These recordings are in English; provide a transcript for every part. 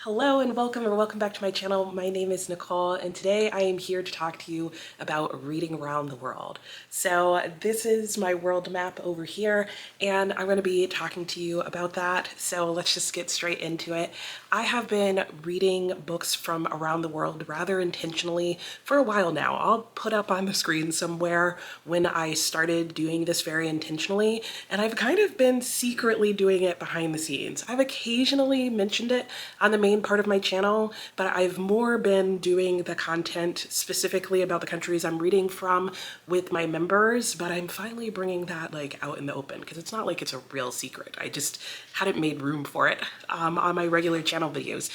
Hello and welcome or welcome back to my channel. My name is Nicole and today I am here to talk to you about reading around the world. So this is my world map over here and I'm going to be talking to you about that. So let's just get straight into it. I have been reading books from around the world rather intentionally for a while now. I'll put up on the screen somewhere when I started doing this very intentionally, and I've kind of been secretly doing it behind the scenes. I've occasionally mentioned it on the main part of my channel, but I've more been doing the content specifically about the countries I'm reading from with my members, but I'm finally bringing that out in the open because it's not like it's a real secret. I just hadn't made room for it on my regular channel videos.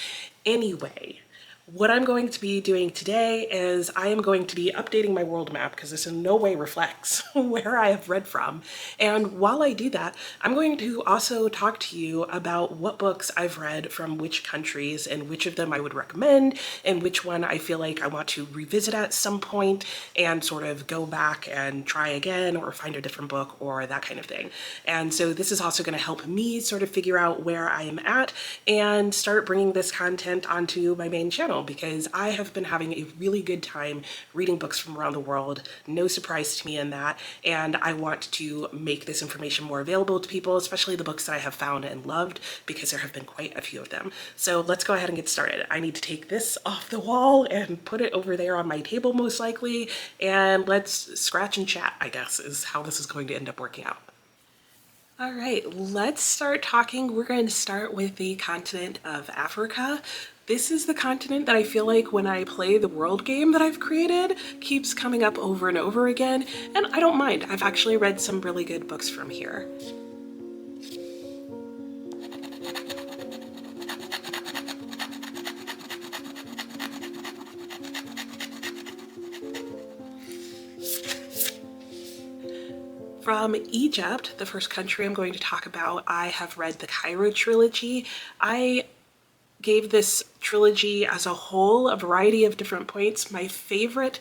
Anyway, what I'm going to be doing today is I am going to be updating my world map because this in no way reflects where I have read from. And while I do that, I'm going to also talk to you about what books I've read from which countries and which of them I would recommend and which one I feel like I want to revisit at some point and sort of go back and try again or find a different book or that kind of thing. And so this is also going to help me sort of figure out where I am at and start bringing this content onto my main channel, because I have been having a really good time reading books from around the world. No surprise to me in that. And I want to make this information more available to people, especially the books that I have found and loved, because there have been quite a few of them. So let's go ahead and get started. I need to take this off the wall and put it over there on my table most likely. And let's scratch and chat, I guess, is how this is going to end up working out. All right, let's start talking. We're going to start with the continent of Africa. This is the continent that I feel like when I play the world game that I've created keeps coming up over and over again, and I don't mind. I've actually read some really good books from here. From Egypt, the first country I'm going to talk about, I have read the Cairo Trilogy. I gave this trilogy as a whole a variety of different points. My favorite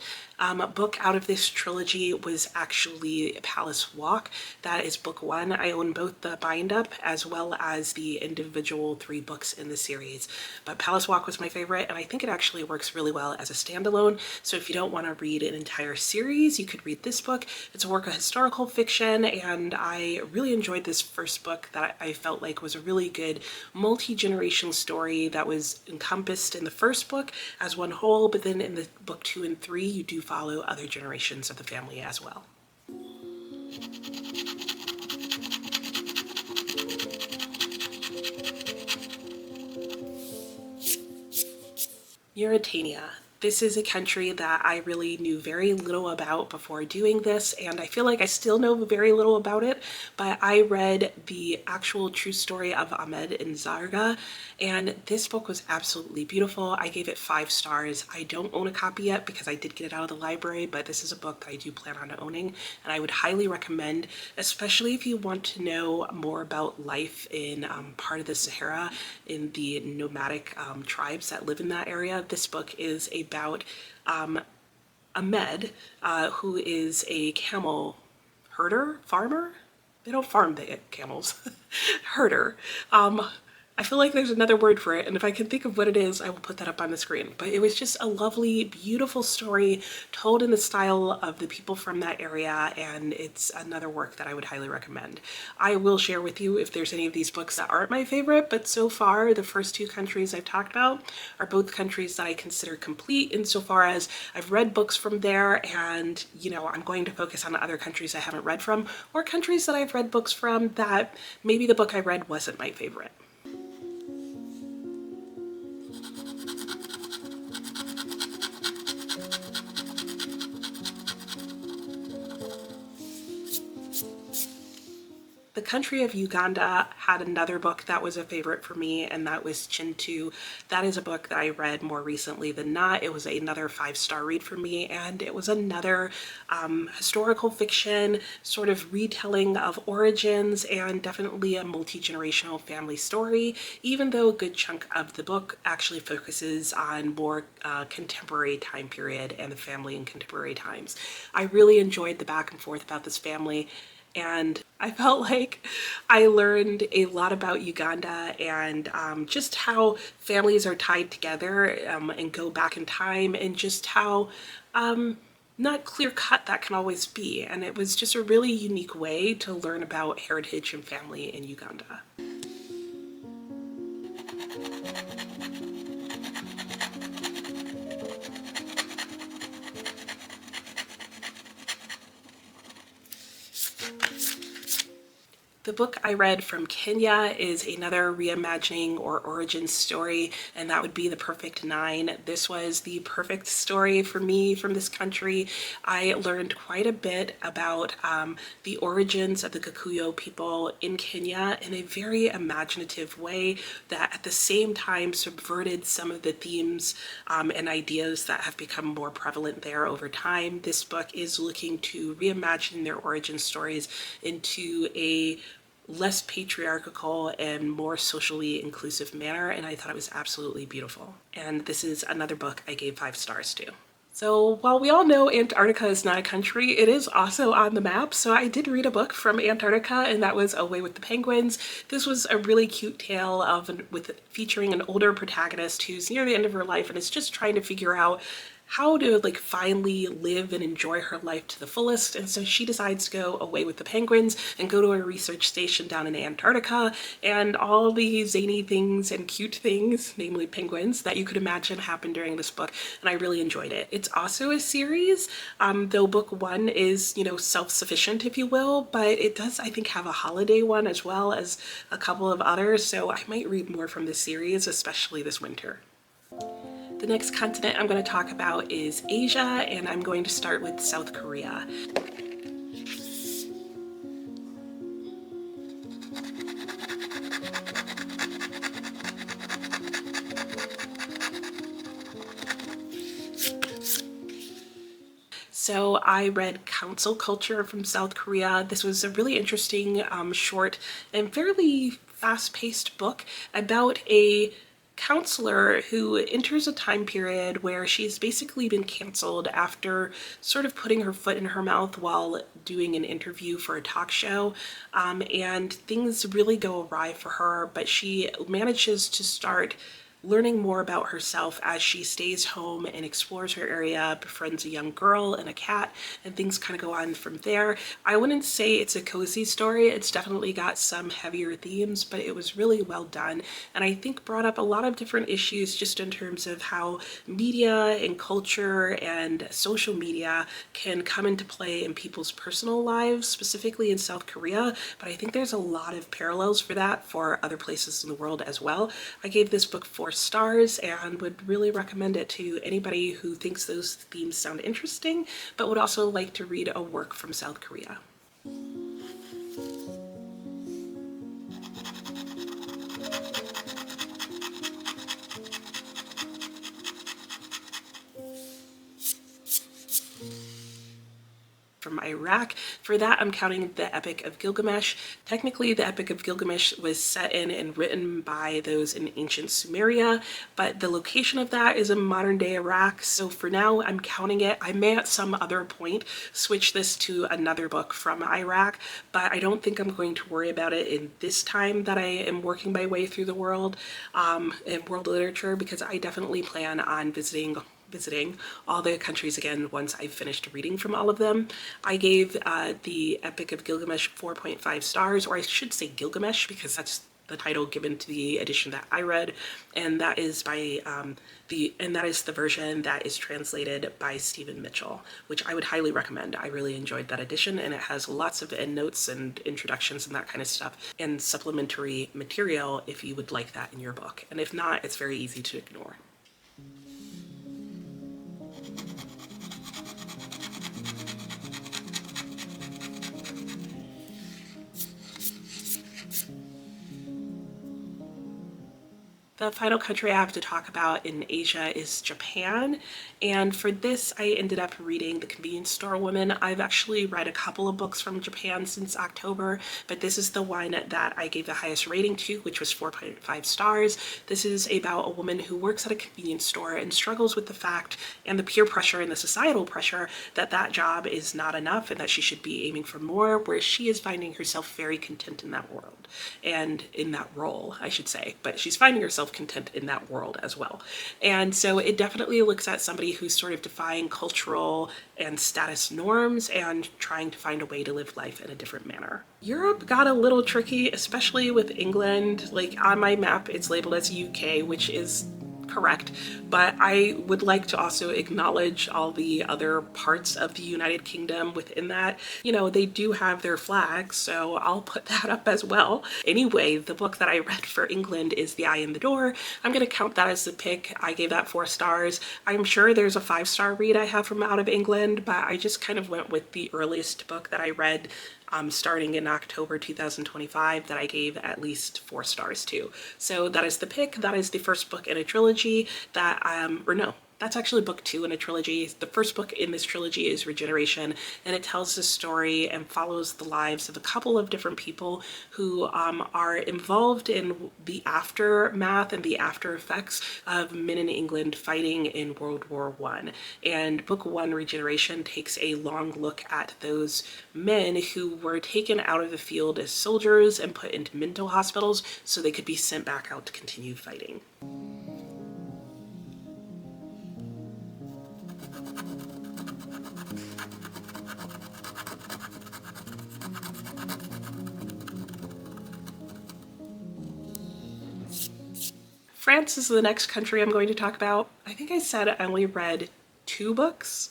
book out of this trilogy was actually Palace Walk. That is book one. I own both the bind up as well as the individual 3 books in the series. But Palace Walk was my favorite, and I think it actually works really well as a standalone. So if you don't want to read an entire series, you could read this book. It's a work of historical fiction, and I really enjoyed this first book that I felt like was a really good multi-generational story that was encompassed in the first book as one whole, but then in the book 2 and 3, you do follow other generations of the family as well. Mauritania. This is a country that I really knew very little about before doing this, and I feel like I still know very little about it, but I read the actual true story of Ahmed in Zarga, and this book was absolutely beautiful. I gave it 5 stars. I don't own a copy yet because I did get it out of the library, but this is a book that I do plan on owning, and I would highly recommend, especially if you want to know more about life in part of the Sahara, in the nomadic tribes that live in that area. This book is about Ahmed, who is a camel herder, farmer? They don't farm the camels. Herder. I feel like there's another word for it, and if I can think of what it is, I will put that up on the screen. But it was just a lovely, beautiful story told in the style of the people from that area, and it's another work that I would highly recommend. I will share with you if there's any of these books that aren't my favorite, but so far the first 2 countries I've talked about are both countries that I consider complete insofar as I've read books from there, and I'm going to focus on other countries I haven't read from, or countries that I've read books from that maybe the book I read wasn't my favorite. The country of Uganda had another book that was a favorite for me, and that was Kintu. That is a book that I read more recently than not. It was another 5-star read for me, and it was another historical fiction sort of retelling of origins and definitely a multi-generational family story, even though a good chunk of the book actually focuses on more contemporary time period and the family in contemporary times. I really enjoyed the back and forth about this family, and I felt like I learned a lot about Uganda and just how families are tied together and go back in time, and just how not clear cut that can always be. And it was just a really unique way to learn about heritage and family in Uganda. The book I read from Kenya is another reimagining or origin story, and that would be The Perfect Nine. This was the perfect story for me from this country. I learned quite a bit about the origins of the Kikuyu people in Kenya in a very imaginative way that at the same time subverted some of the themes and ideas that have become more prevalent there over time. This book is looking to reimagine their origin stories into a less patriarchal and more socially inclusive manner, and I thought it was absolutely beautiful. And this is another book I gave 5 stars to. So while we all know Antarctica is not a country, it is also on the map. So I did read a book from Antarctica, and that was Away with the Penguins. This was a really cute tale featuring an older protagonist who's near the end of her life and is just trying to figure out how to finally live and enjoy her life to the fullest. And so she decides to go away with the penguins and go to a research station down in Antarctica, and all the zany things and cute things, namely penguins, that you could imagine happen during this book. And I really enjoyed it. It's also a series, though book 1 is, self-sufficient, if you will, but it does, I think, have a holiday one as well as a couple of others. So I might read more from this series, especially this winter. The next continent I'm going to talk about is Asia, and I'm going to start with South Korea. So I read Counsel Culture from South Korea. This was a really interesting, short, and fairly fast-paced book about a counselor who enters a time period where she's basically been canceled after sort of putting her foot in her mouth while doing an interview for a talk show, and things really go awry for her, but she manages to start learning more about herself as she stays home and explores her area, befriends a young girl and a cat, and things kind of go on from there. I wouldn't say it's a cozy story. It's definitely got some heavier themes, but it was really well done, and I think brought up a lot of different issues just in terms of how media and culture and social media can come into play in people's personal lives, specifically in South Korea, but I think there's a lot of parallels for that for other places in the world as well. I gave this book 4 stars and would really recommend it to anybody who thinks those themes sound interesting, but would also like to read a work from South Korea. From Iraq. For that, I'm counting the Epic of Gilgamesh. Technically, the Epic of Gilgamesh was set in and written by those in ancient Sumeria, but the location of that is in modern day Iraq. So for now, I'm counting it. I may at some other point switch this to another book from Iraq, but I don't think I'm going to worry about it in this time that I am working my way through the world in world literature, because I definitely plan on visiting all the countries again once I've finished reading from all of them. I gave the Epic of Gilgamesh 4.5 stars, or I should say Gilgamesh, because that's the title given to the edition that I read, and that is by the version that is translated by Stephen Mitchell, which I would highly recommend. I really enjoyed that edition, and it has lots of endnotes and introductions and that kind of stuff, and supplementary material if you would like that in your book. And if not, it's very easy to ignore. The final country I have to talk about in Asia is Japan, and for this I ended up reading The Convenience Store Woman. I've actually read a couple of books from Japan since October, but this is the one that I gave the highest rating to, which was 4.5 stars. This is about a woman who works at a convenience store and struggles with the fact and the peer pressure and the societal pressure that that job is not enough and that she should be aiming for more, whereas she is finding herself very content in that world, and in that role, I should say, but she's finding herself content in that world as well. And so it definitely looks at somebody who's sort of defying cultural and status norms and trying to find a way to live life in a different manner. Europe got a little tricky, especially with England. Like on my map, it's labeled as UK, which is correct, but I would like to also acknowledge all the other parts of the United Kingdom within that. You know, they do have their flags, so I'll put that up as well. Anyway, the book that I read for England is The Eye in the Door. I'm going to count that as the pick. I gave that 4 stars. I'm sure there's a 5-star read I have from out of England, but I just kind of went with the earliest book that I read starting in October 2025 that I gave at least 4 stars to. So that is the pick. That is the first book in a trilogy that, or no, that's actually book 2 in a trilogy. The first book in this trilogy is Regeneration, and it tells the story and follows the lives of a couple of different people who are involved in the aftermath and the after effects of men in England fighting in World War I. And book 1, Regeneration, takes a long look at those men who were taken out of the field as soldiers and put into mental hospitals so they could be sent back out to continue fighting. France is the next country I'm going to talk about. I think I said I only read 2 books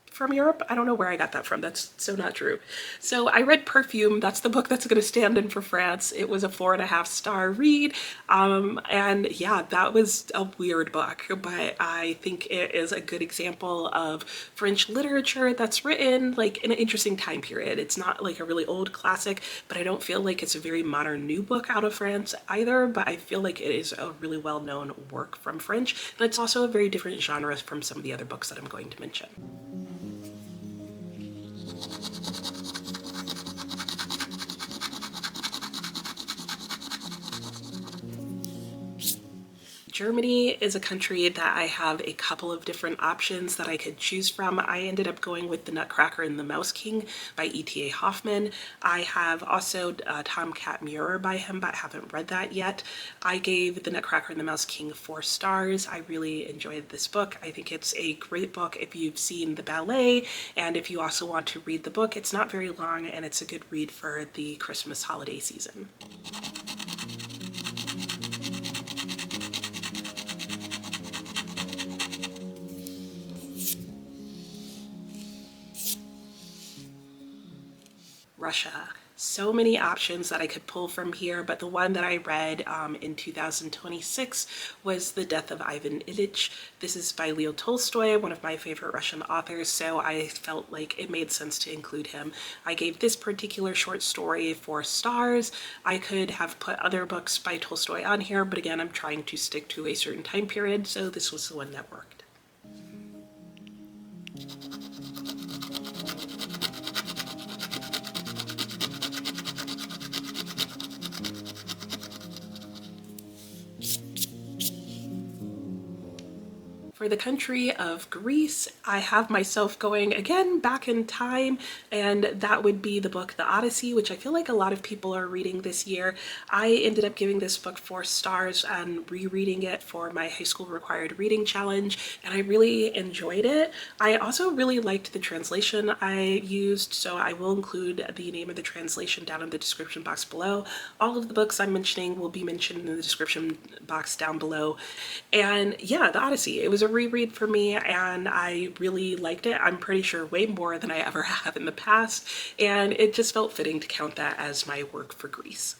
from Europe. I don't know where I got that from. That's so not true. So I read Perfume. That's the book that's going to stand in for France. It was a 4.5-star read. And yeah, that was a weird book, but I think it is a good example of French literature that's written like in an interesting time period. It's not like a really old classic, but I don't feel like it's a very modern new book out of France either, but I feel like it is a really well-known work from French. And it's also a very different genre from some of the other books that I'm going to mention. Germany is a country that I have a couple of different options that I could choose from. I ended up going with The Nutcracker and the Mouse King by E.T.A. Hoffman. I have also Tomcat Muir by him, but I haven't read that yet. I gave The Nutcracker and the Mouse King 4 stars. I really enjoyed this book. I think it's a great book if you've seen the ballet, and if you also want to read the book. It's not very long, and it's a good read for the Christmas holiday season. Russia. So many options that I could pull from here, but the one that I read in 2026 was The Death of Ivan Ilyich. This is by Leo Tolstoy, one of my favorite Russian authors, so I felt like it made sense to include him. I gave this particular short story 4 stars. I could have put other books by Tolstoy on here, but again, I'm trying to stick to a certain time period, so this was the one that worked. For the country of Greece, I have myself going again back in time, and that would be the book The Odyssey, which I feel like a lot of people are reading this year. I ended up giving this book 4 stars and rereading it for my high school required reading challenge, and I really enjoyed it. I also really liked the translation I used, so I will include the name of the translation down in the description box below. All of the books I'm mentioning will be mentioned in the description box down below. And yeah, The Odyssey, it was a reread for me, and I really liked it. I'm pretty sure way more than I ever have in the past, and it just felt fitting to count that as my work for Greece.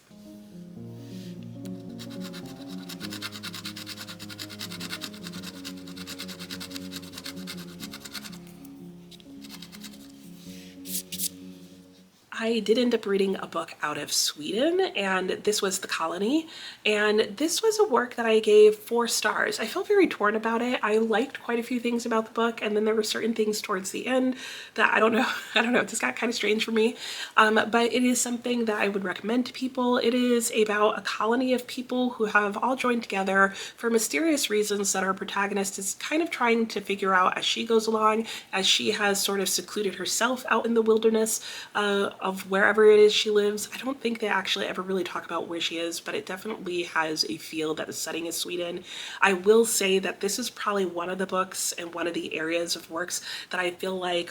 I did end up reading a book out of Sweden, and this was The Colony, and this was a work that I gave 4 stars. I felt very torn about it. I liked quite a few things about the book, and then there were certain things towards the end that I don't know, it just got kind of strange for me. But it is something that I would recommend to people. It is about a colony of people who have all joined together for mysterious reasons that our protagonist is kind of trying to figure out as she goes along, as she has sort of secluded herself out in the wilderness of wherever it is she lives. I don't think they actually ever really talk about where she is, but it definitely has a feel that the setting is Sweden. I will say that this is probably one of the books and one of the areas of works that I feel like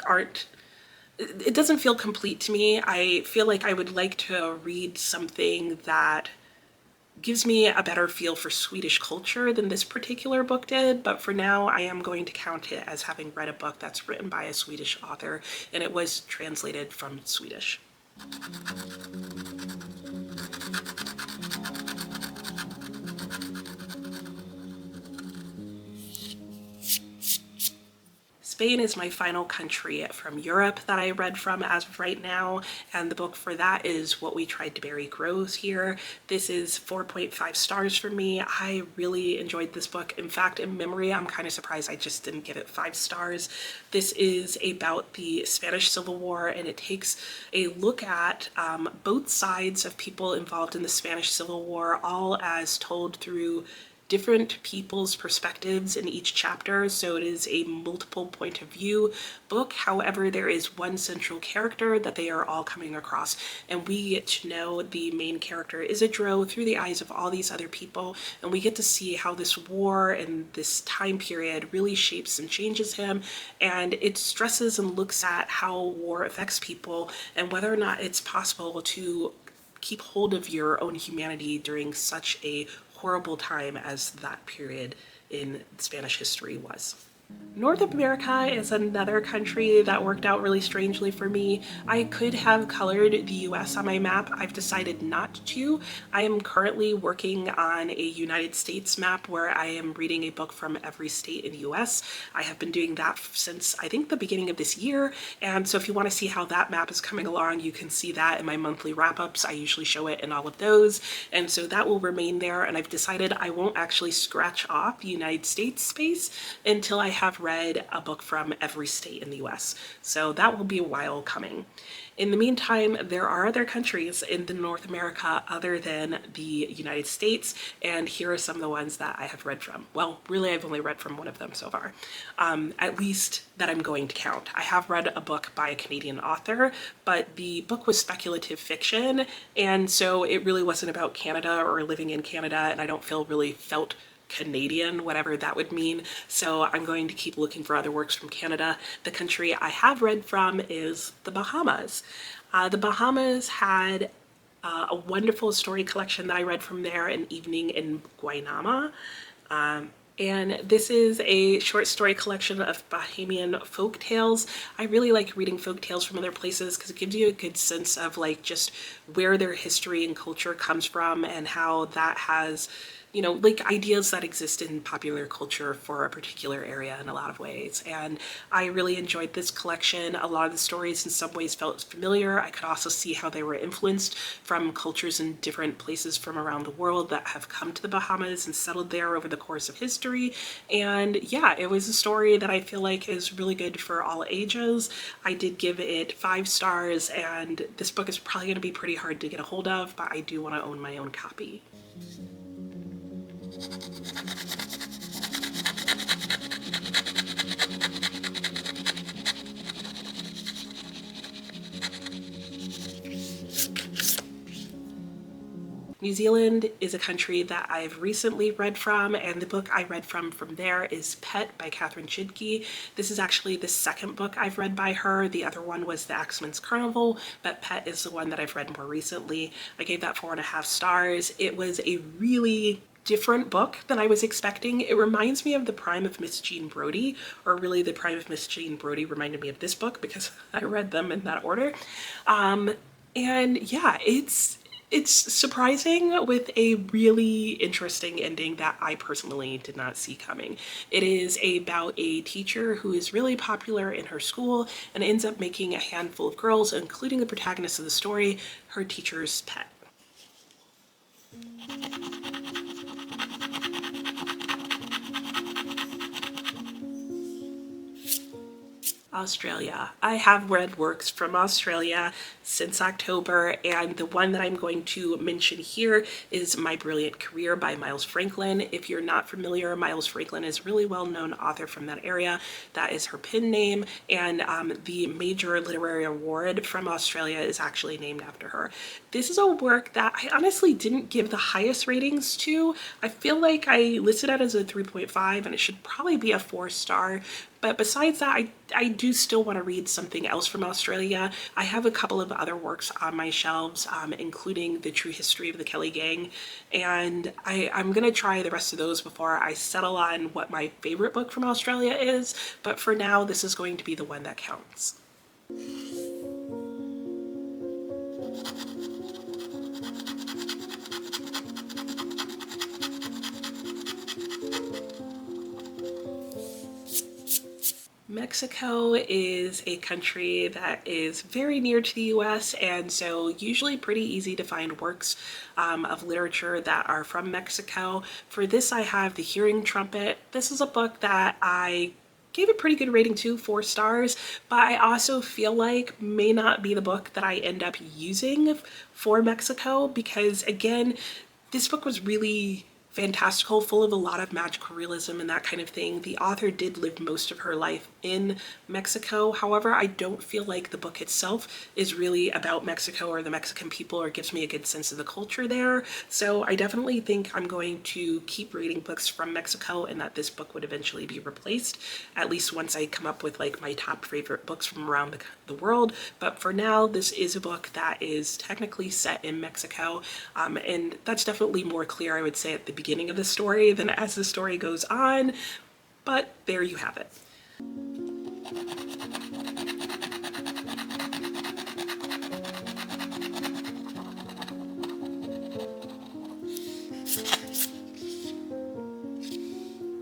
it doesn't feel complete to me. I feel like I would like to read something that gives me a better feel for Swedish culture than this particular book did, but for now I am going to count it as having read a book that's written by a Swedish author, and it was translated from Swedish. Spain is my final country from Europe that I read from as of right now, and the book for that is What We Tried to Bury Grows Here. This is 4.5 stars for me. I really enjoyed this book. In fact, in memory, I'm kind of surprised I just didn't give it 5 stars. This is about the Spanish Civil War, and it takes a look at both sides of people involved in the Spanish Civil War, all as told through different people's perspectives in each chapter, so it is a multiple point of view book. However, there is one central character that they are all coming across, and we get to know the main character Isidro through the eyes of all these other people, and we get to see how this war and this time period really shapes and changes him, and it stresses and looks at how war affects people and whether or not it's possible to keep hold of your own humanity during such a horrible time as that period in Spanish history was. North America is another country that worked out really strangely for me. I could have colored the US on my map. I've decided not to. I am currently working on a United States map where I am reading a book from every state in the US. I have been doing that since I think the beginning of this year, and so if you want to see how that map is coming along, you can see that in my monthly wrap-ups. I usually show it in all of those, and so that will remain there, and I've decided I won't actually scratch off the United States space until I have read a book from every state in the US. So that will be a while coming. In the meantime, there are other countries in North America other than the United States, and here are some of the ones that I have read from. Well, really, I've only read from one of them so far, at least that I'm going to count. I have read a book by a Canadian author, but the book was speculative fiction, and so it really wasn't about Canada or living in Canada, and I don't felt Canadian, whatever that would mean. So I'm going to keep looking for other works from Canada. The country I have read from is the Bahamas. The Bahamas had a wonderful story collection that I read from there, An Evening in Guaynama. And this is a short story collection of Bahamian folk tales. I really like reading folk tales from other places because it gives you a good sense of like just where their history and culture comes from and how that has, you know, like ideas that exist in popular culture for a particular area in a lot of ways. And I really enjoyed this collection. A lot of the stories in some ways felt familiar. I could also see how they were influenced from cultures in different places from around the world that have come to the Bahamas and settled there over the course of history. And yeah, it was a story that I feel like is really good for all ages. I did give it 5 stars, and this book is probably going to be pretty hard to get a hold of, but I do want to own my own copy. New Zealand is a country that I've recently read from, and the book I read from there is Pet by Catherine Chidkey. This is actually the second book I've read by her. The other one was The Axeman's Carnival, but Pet is the one that I've read more recently. I gave that 4.5 stars. It was a really different book than I was expecting. It reminds me of The Prime of Miss Jean Brodie, or really The Prime of Miss Jean Brodie reminded me of this book because I read them in that order. And yeah, It's surprising with a really interesting ending that I personally did not see coming. It is about a teacher who is really popular in her school and ends up making a handful of girls, including the protagonist of the story, her teacher's pet. Australia. I have read works from Australia since October, and the one that I'm going to mention here is My Brilliant Career by Miles Franklin. If you're not familiar, Miles Franklin is a really well-known author from that area. That is her pen name, and the major literary award from Australia is actually named after her. This is a work that I honestly didn't give the highest ratings to. I feel like I listed it as a 3.5 and it should probably be a 4-star. But besides that, I do still want to read something else from Australia. I have a couple of other works on my shelves, including The True History of the Kelly Gang, and I'm going to try the rest of those before I settle on what my favorite book from Australia is, but for now, this is going to be the one that counts. Mexico is a country that is very near to the US, and so usually pretty easy to find works of literature that are from Mexico. For this, I have The Hearing Trumpet. This is a book that I gave a pretty good rating to, 4 stars, but I also feel like may not be the book that I end up using for Mexico because, again, this book was really fantastical, full of a lot of magical realism and that kind of thing. The author did live most of her life in Mexico. However, I don't feel like the book itself is really about Mexico or the Mexican people or gives me a good sense of the culture there. So I definitely think I'm going to keep reading books from Mexico and that this book would eventually be replaced, at least once I come up with like my top favorite books from around the world. But for now, this is a book that is technically set in Mexico, and that's definitely more clear, I would say, at the beginning of the story than as the story goes on, but there you have it.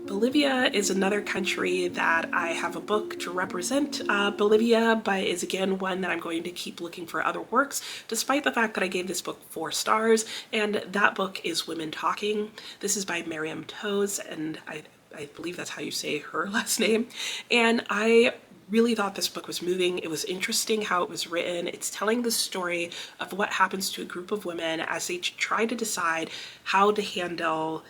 Bolivia is another country that I have a book to represent. Bolivia, but is again one that I'm going to keep looking for other works, despite the fact that I gave this book 4 stars, and that book is Women Talking. This is by Miriam Toews, and I believe that's how you say her last name. And I really thought this book was moving. It was interesting how it was written. It's telling the story of what happens to a group of women as they try to decide how to handle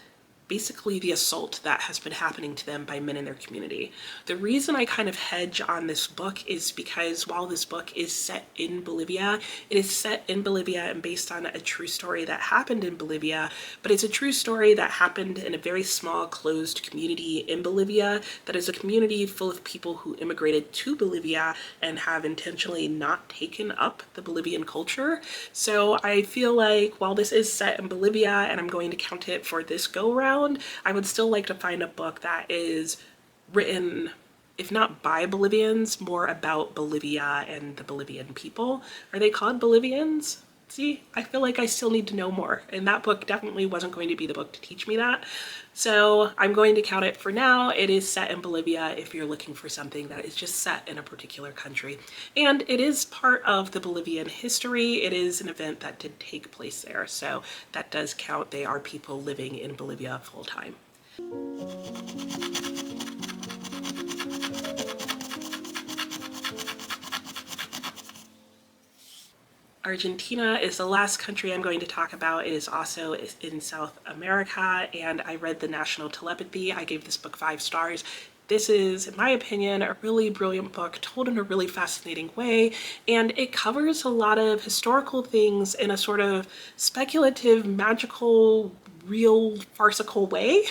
basically the assault that has been happening to them by men in their community. The reason I kind of hedge on this book is because while this book is set in Bolivia, it is set in Bolivia and based on a true story that happened in Bolivia, but it's a true story that happened in a very small closed community in Bolivia that is a community full of people who immigrated to Bolivia and have intentionally not taken up the Bolivian culture. So I feel like while this is set in Bolivia and I'm going to count it for this go round, I would still like to find a book that is written, if not by Bolivians, more about Bolivia and the Bolivian people. Are they called Bolivians? See, I feel like I still need to know more, and that book definitely wasn't going to be the book to teach me that. So I'm going to count it for now. It is set in Bolivia if you're looking for something that is just set in a particular country. And it is part of the Bolivian history. It is an event that did take place there, so that does count. They are people living in Bolivia full time. Argentina is the last country I'm going to talk about. It is also in South America, and I read The National Telepathy. I gave this book 5 stars. This is, in my opinion, a really brilliant book told in a really fascinating way, and it covers a lot of historical things in a sort of speculative, magical, real, farcical way.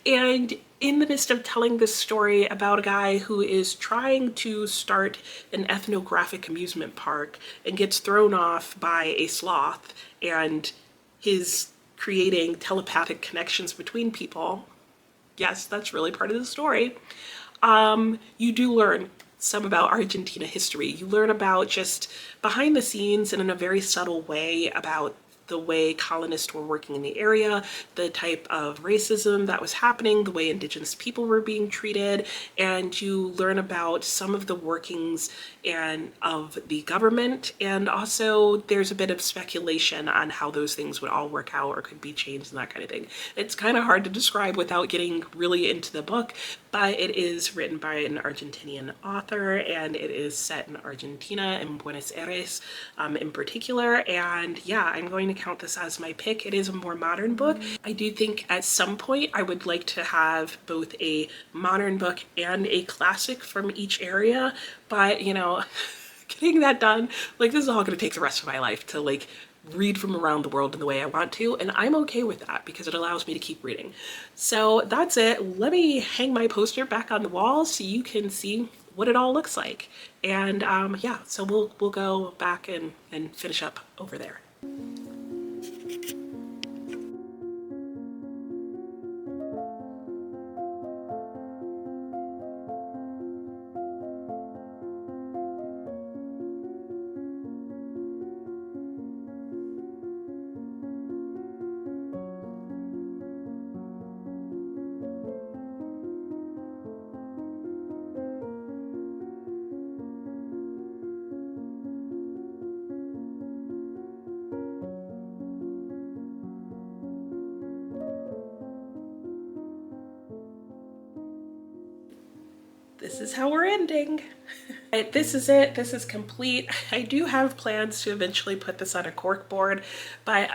And in the midst of telling this story about a guy who is trying to start an ethnographic amusement park and gets thrown off by a sloth and his creating telepathic connections between people, yes, that's really part of the story, you do learn some about Argentina history. You learn about just behind the scenes and in a very subtle way about the way colonists were working in the area, the type of racism that was happening, the way indigenous people were being treated, and you learn about some of the workings of the government, and also there's a bit of speculation on how those things would all work out or could be changed and that kind of thing. It's kind of hard to describe without getting really into the book, but it is written by an Argentinian author, and it is set in Argentina, in Buenos Aires in particular, and yeah, I'm going to count this as my pick. It is a more modern book. I do think at some point I would like to have both a modern book and a classic from each area, but you know, getting that done, like this is all going to take the rest of my life to like read from around the world in the way I want to, and I'm okay with that because it allows me to keep reading. So that's it. Let me hang my poster back on the wall so you can see what it all looks like. And yeah, so we'll go back and finish up over there. This is how we're ending. This is it. This is complete. I do have plans to eventually put this on a cork board, but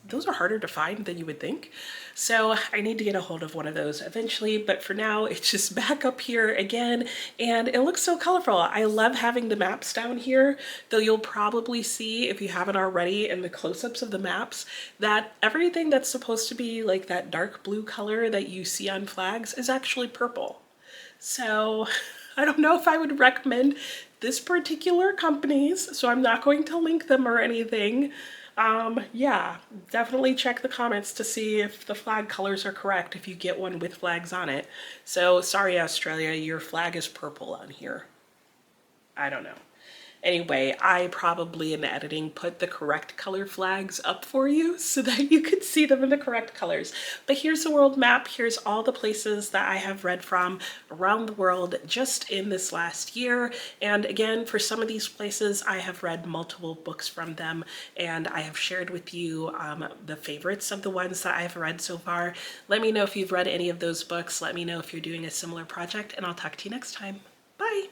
those are harder to find than you would think. So I need to get a hold of one of those eventually, but for now it's just back up here again, and it looks so colorful. I love having the maps down here, though you'll probably see, if you haven't already, in the close-ups of the maps, that everything that's supposed to be like that dark blue color that you see on flags is actually purple. So I don't know if I would recommend this particular company's, so I'm not going to link them or anything. Yeah, definitely check the comments to see if the flag colors are correct if you get one with flags on it. So sorry, Australia, your flag is purple on here. I don't know. Anyway, I probably in editing put the correct color flags up for you so that you could see them in the correct colors. But here's the world map. Here's all the places that I have read from around the world just in this last year. And again, for some of these places, I have read multiple books from them, and I have shared with you the favorites of the ones that I've read so far. Let me know if you've read any of those books. Let me know if you're doing a similar project, and I'll talk to you next time. Bye.